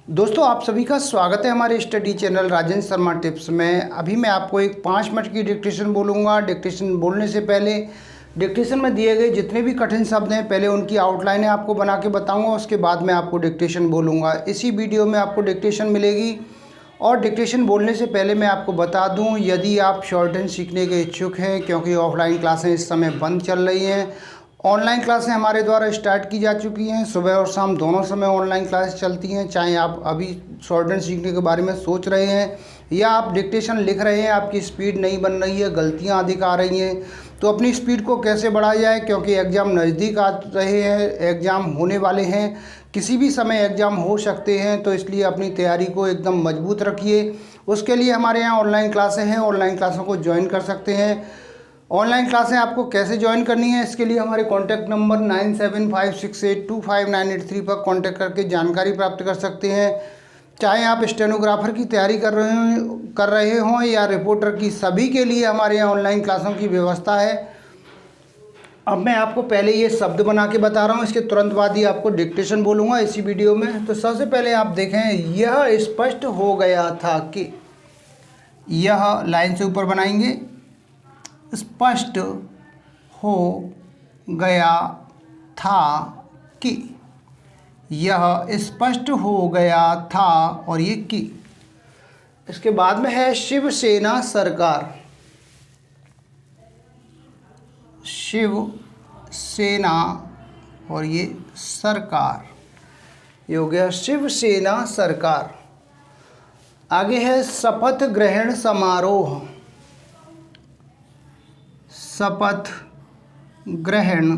दोस्तों आप सभी का स्वागत है हमारे study channel Rajendra Sharma tips में। अभी मैं आपको एक 5 मिनट की डिक्टेशन बोलूँगा। डिक्टेशन बोलने से पहले डिक्टेशन में दिए गए जितने भी कठिन शब्द हैं पहले उनकी आउटलाइनें आपको बना के बताऊँगा, उसके बाद मैं आपको डिक्टेशन बोलूँगा। इसी वीडियो में आपको डिक्टेशन मिलेगी। और डिक्टेशन बोलने से पहले मैं आपको बता दूं, यदि आप शॉर्ट हैंड सीखने के इच्छुक हैं, क्योंकि ऑफलाइन क्लासें इस समय बंद चल रही हैं, ऑनलाइन क्लासें हमारे द्वारा स्टार्ट की जा चुकी हैं। सुबह और शाम दोनों समय ऑनलाइन क्लास चलती हैं। चाहे आप अभी शॉर्ट हैंड सीखने के बारे में सोच रहे हैं या आप डिक्टेशन लिख रहे हैं, आपकी स्पीड नहीं बन रही है, गलतियां अधिक आ रही हैं, तो अपनी स्पीड को कैसे बढ़ाया जाए, क्योंकि एग्ज़ाम नज़दीक आ रहे हैं, एग्ज़ाम होने वाले हैं, किसी भी समय एग्ज़ाम हो सकते हैं। तो इसलिए अपनी तैयारी को एकदम मजबूत रखिए। उसके लिए हमारे यहाँ ऑनलाइन क्लासें हैं, ऑनलाइन क्लासों को ज्वाइन कर सकते हैं। ऑनलाइन क्लासें आपको कैसे ज्वाइन करनी है, इसके लिए हमारे कॉन्टैक्ट नंबर 9756825983 पर कॉन्टैक्ट करके जानकारी प्राप्त कर सकते हैं। चाहे आप स्टेनोग्राफर की तैयारी कर रहे हों या रिपोर्टर की, सभी के लिए हमारे यहाँ ऑनलाइन क्लासों की व्यवस्था है। अब मैं आपको पहले ये शब्द बना के बता रहा हूँ, इसके तुरंत बाद ही आपको डिक्टेशन बोलूँगा इसी वीडियो में। तो सबसे पहले आप देखें, यह स्पष्ट हो गया था कि, यह लाइन से ऊपर बनाएंगे, स्पष्ट हो गया था कि, यह स्पष्ट हो गया था और ये कि। इसके बाद में है शिवसेना सरकार, शिवसेना और ये सरकार, ये हो गया शिवसेना सरकार। आगे है शपथ ग्रहण समारोह, शपथ ग्रहण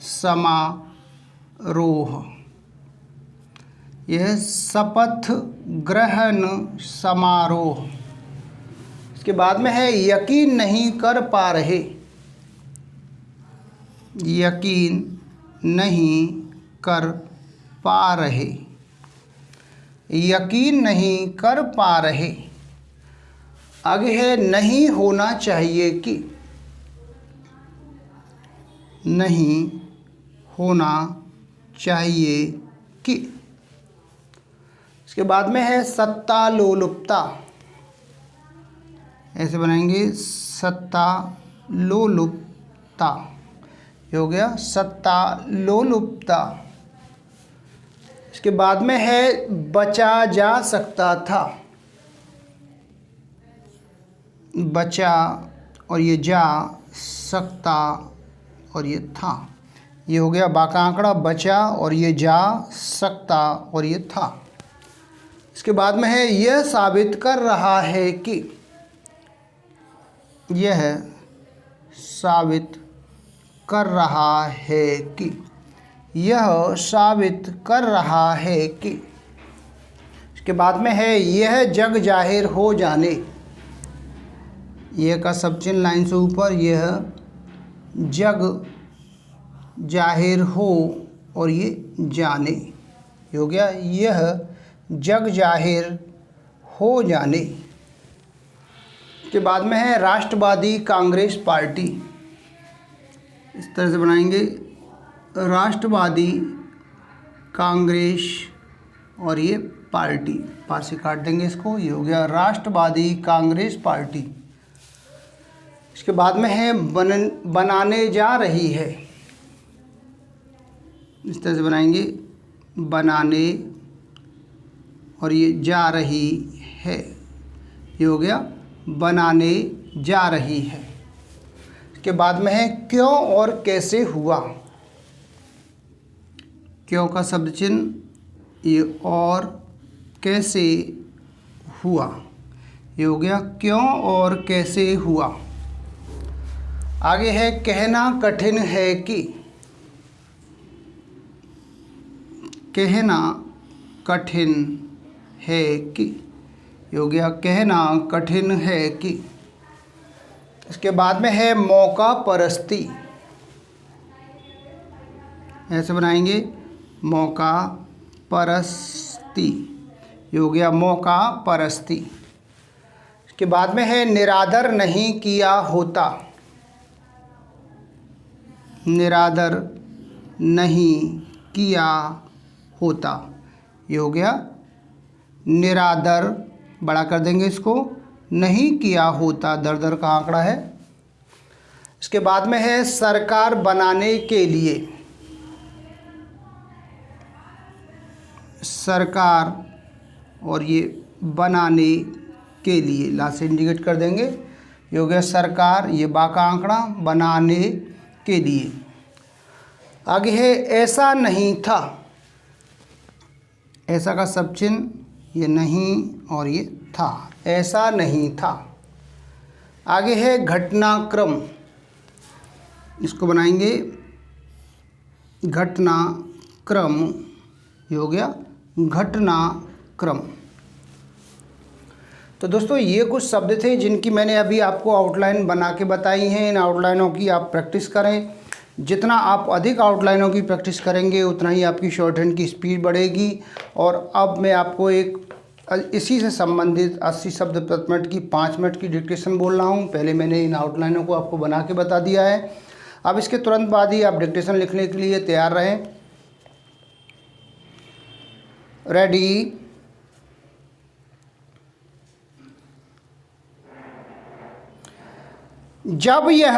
समारोह, यह शपथ ग्रहण समारोह। इसके बाद में है यकीन नहीं कर पा रहे, यकीन नहीं कर पा रहे, यकीन नहीं कर पा रहे। आगे है नहीं होना चाहिए कि, नहीं होना चाहिए कि। इसके बाद में है सत्ता लोलुपता, ऐसे बनाएंगे, सत्ता लोलुपता, ये हो गया सत्ता लोलुपता। इसके बाद में है बचा जा सकता था, बचा और ये जा सकता और ये था, ये हो गया बाका आंकड़ा, बचा और ये जा सकता और ये था। इसके बाद में है यह साबित कर रहा है कि, यह साबित कर रहा है कि, यह साबित कर रहा है कि। इसके बाद में है यह जग जाहिर हो जाने, यह का सब चिन्ह लाइन से ऊपर, यह जग जाहिर हो और ये जाने, ये हो गया यह जग जाहिर हो जाने। के बाद में है राष्ट्रवादी कांग्रेस पार्टी, इस तरह से बनाएंगे, राष्ट्रवादी कांग्रेस और ये पार्टी, पास से काट देंगे इसको, ये हो गया राष्ट्रवादी कांग्रेस पार्टी। इसके बाद में है बनाने जा रही है, इस तरह से बनाएंगे, बनाने और ये जा रही है, ये हो गया बनाने जा रही है। इसके बाद में है क्यों और कैसे हुआ, क्यों का शब्द चिन्ह, ये और कैसे हुआ, ये हो गया क्यों और कैसे हुआ। आगे है कहना कठिन है कि, कहना कठिन है कि, ये हो गया कहना कठिन है कि। इसके बाद में है मौका परस्ती, ऐसे बनाएंगे, मौका परस्ती, ये हो गया मौका परस्ती। इसके बाद में है निरादर नहीं किया होता, निरादर नहीं किया होता, ये हो गया निरादर, बड़ा कर देंगे इसको, नहीं किया होता, दर दर का आंकड़ा है। इसके बाद में है सरकार बनाने के लिए, सरकार और ये बनाने के लिए ला से इंडिकेट कर देंगे, ये हो गया सरकार, ये बा का आंकड़ा, बनाने के लिए। आगे है ऐसा नहीं था, ऐसा का सब चिन्ह, ये नहीं और ये था, ऐसा नहीं था। आगे है घटनाक्रम, इसको बनाएंगे घटनाक्रम, ये हो गया घटनाक्रम। तो दोस्तों ये कुछ शब्द थे जिनकी मैंने अभी आपको आउटलाइन बना के बताई हैं। इन आउटलाइनों की आप प्रैक्टिस करें। जितना आप अधिक आउटलाइनों की प्रैक्टिस करेंगे उतना ही आपकी शॉर्ट हैंड की स्पीड बढ़ेगी। और अब मैं आपको एक इसी से संबंधित 80 शब्द प्रति मिनट की 5 मिनट की डिक्टेशन बोल रहा हूँ। पहले मैंने इन आउटलाइनों को आपको बना के बता दिया है। अब इसके तुरंत बाद ही आप डिक्टेशन लिखने के लिए तैयार रहें। रेडी, जब यह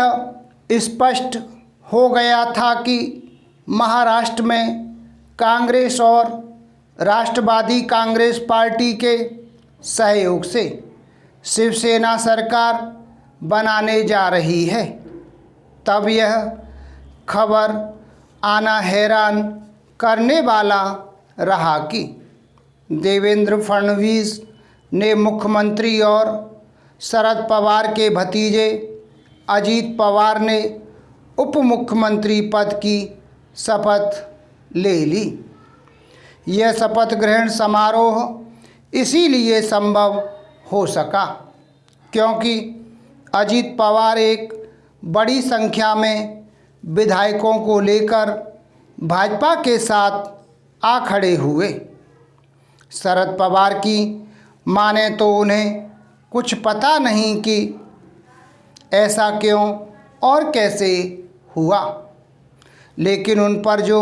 स्पष्ट हो गया था कि महाराष्ट्र में कांग्रेस और राष्ट्रवादी कांग्रेस पार्टी के सहयोग से शिवसेना सरकार बनाने जा रही है, तब यह खबर आना हैरान करने वाला रहा कि देवेंद्र फडणवीस ने मुख्यमंत्री और शरद पवार के भतीजे अजीत पवार ने उप मुख्यमंत्री पद की शपथ ले ली। यह शपथ ग्रहण समारोह इसीलिए संभव हो सका क्योंकि अजीत पवार एक बड़ी संख्या में विधायकों को लेकर भाजपा के साथ आ खड़े हुए। शरद पवार की माने तो उन्हें कुछ पता नहीं कि ऐसा क्यों और कैसे हुआ, लेकिन उन पर जो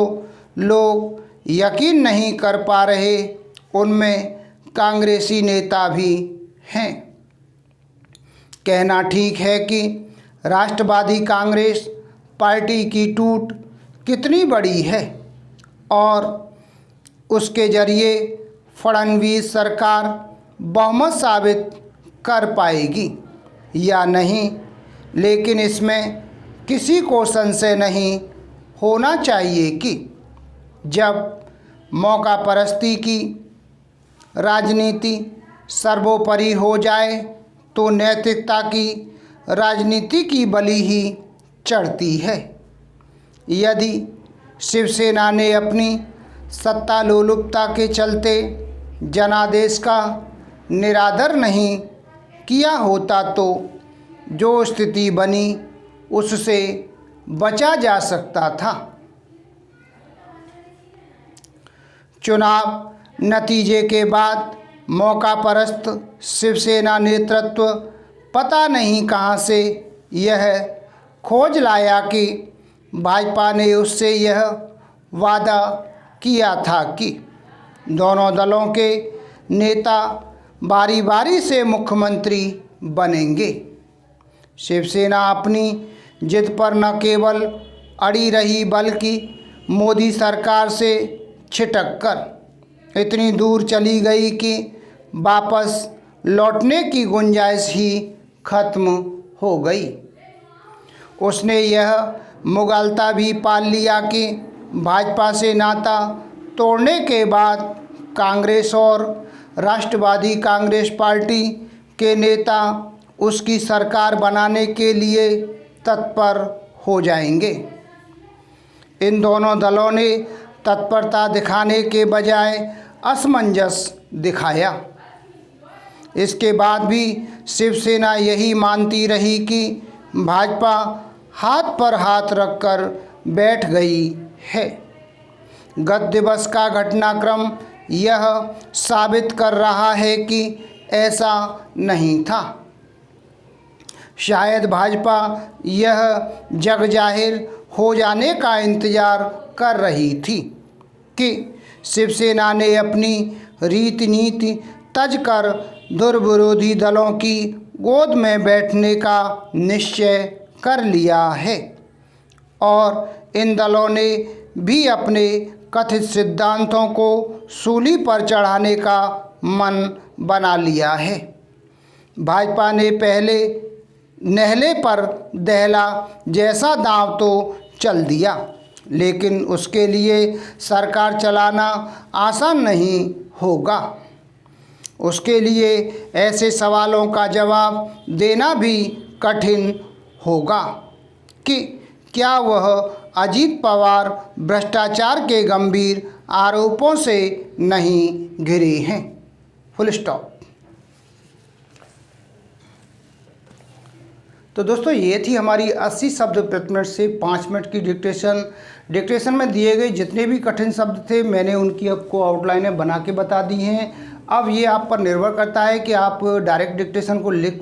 लोग यकीन नहीं कर पा रहे उनमें कांग्रेसी नेता भी हैं। कहना ठीक है कि राष्ट्रवादी कांग्रेस पार्टी की टूट कितनी बड़ी है और उसके जरिए फडणवीस सरकार बहुमत साबित कर पाएगी या नहीं, लेकिन इसमें किसी को संशय नहीं होना चाहिए कि जब मौका परस्ती की राजनीति सर्वोपरि हो जाए तो नैतिकता की राजनीति की बलि ही चढ़ती है। यदि शिवसेना ने अपनी सत्ता लोलुपता के चलते जनादेश का निरादर नहीं किया होता तो जो स्थिति बनी उससे बचा जा सकता था। चुनाव नतीजे के बाद मौका परस्त शिवसेना नेतृत्व पता नहीं कहां से यह खोज लाया कि भाजपा ने उससे यह वादा किया था कि दोनों दलों के नेता बारी बारी से मुख्यमंत्री बनेंगे। शिवसेना अपनी जिद पर न केवल अड़ी रही बल्कि मोदी सरकार से छिटक कर इतनी दूर चली गई कि वापस लौटने की गुंजाइश ही खत्म हो गई। उसने यह मुगलता भी पाल लिया कि भाजपा से नाता तोड़ने के बाद कांग्रेस और राष्ट्रवादी कांग्रेस पार्टी के नेता उसकी सरकार बनाने के लिए तत्पर हो जाएंगे। इन दोनों दलों ने तत्परता दिखाने के बजाय असमंजस दिखाया। इसके बाद भी शिवसेना यही मानती रही कि भाजपा हाथ पर हाथ रखकर बैठ गई है। गत दिवस का घटनाक्रम यह साबित कर रहा है कि ऐसा नहीं था। शायद भाजपा यह जग जाहिर हो जाने का इंतज़ार कर रही थी कि शिवसेना ने अपनी रीति नीति तज कर दुर्विरोधी दलों की गोद में बैठने का निश्चय कर लिया है और इन दलों ने भी अपने कथित सिद्धांतों को सूली पर चढ़ाने का मन बना लिया है। भाजपा ने पहले नहले पर दहला जैसा दांव तो चल दिया, लेकिन उसके लिए सरकार चलाना आसान नहीं होगा। उसके लिए ऐसे सवालों का जवाब देना भी कठिन होगा कि क्या वह अजीत पवार भ्रष्टाचार के गंभीर आरोपों से नहीं घिरे हैं। Full stop. तो दोस्तों ये थी हमारी 80 शब्द प्रति मिनट से 5 मिनट की डिक्टेशन में दिए गए जितने भी कठिन शब्द थे मैंने उनकी आपको आउटलाइनें बना के बता दी हैं। अब ये आप पर निर्भर करता है कि आप डायरेक्ट डिक्टेशन को लिख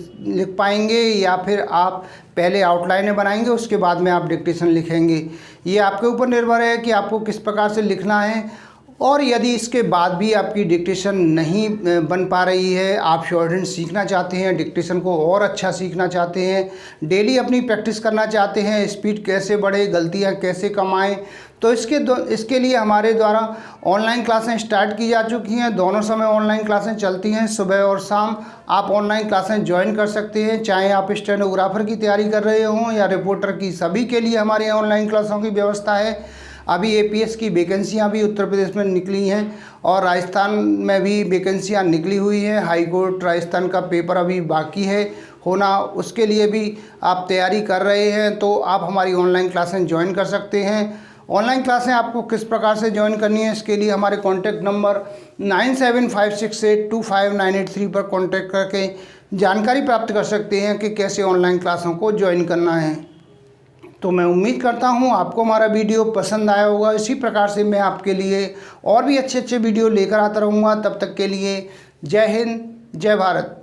पाएंगे या फिर आप पहले आउटलाइनें बनाएंगे उसके बाद में आप डिक्टेशन लिखेंगे। ये आपके ऊपर निर्भर है कि आपको किस प्रकार से लिखना है। और यदि इसके बाद भी आपकी डिक्टेशन नहीं बन पा रही है, आप शॉर्टहैंड सीखना चाहते हैं, डिक्टेशन को और अच्छा सीखना चाहते हैं, डेली अपनी प्रैक्टिस करना चाहते हैं, स्पीड कैसे बढ़े, गलतियां कैसे कम आएँ, तो इसके लिए हमारे द्वारा ऑनलाइन क्लासें स्टार्ट की जा चुकी हैं। दोनों समय ऑनलाइन क्लासें चलती हैं, सुबह और शाम। आप ऑनलाइन क्लासें ज्वाइन कर सकते हैं, चाहे आप स्टेनोग्राफर की तैयारी कर रहे हों या रिपोर्टर की, सभी के लिए हमारे यहाँ ऑनलाइन क्लासों की व्यवस्था है। अभी एपीएस की वैकेंसियाँ भी उत्तर प्रदेश में निकली हैं और राजस्थान में भी वैकेंसियाँ निकली हुई हैं। हाई कोर्ट राजस्थान का पेपर अभी बाकी है होना, उसके लिए भी आप तैयारी कर रहे हैं तो आप हमारी ऑनलाइन क्लासें ज्वाइन कर सकते हैं। ऑनलाइन क्लासें आपको किस प्रकार से ज्वाइन करनी है, इसके लिए हमारे कॉन्टैक्ट नंबर 9756825983 पर कॉन्टैक्ट करके जानकारी प्राप्त कर सकते हैं कि कैसे ऑनलाइन क्लासों को ज्वाइन करना है। तो मैं उम्मीद करता हूँ आपको हमारा वीडियो पसंद आया होगा। इसी प्रकार से मैं आपके लिए और भी अच्छे वीडियो लेकर आता रहूँगा। तब तक के लिए जय हिंद, जय भारत।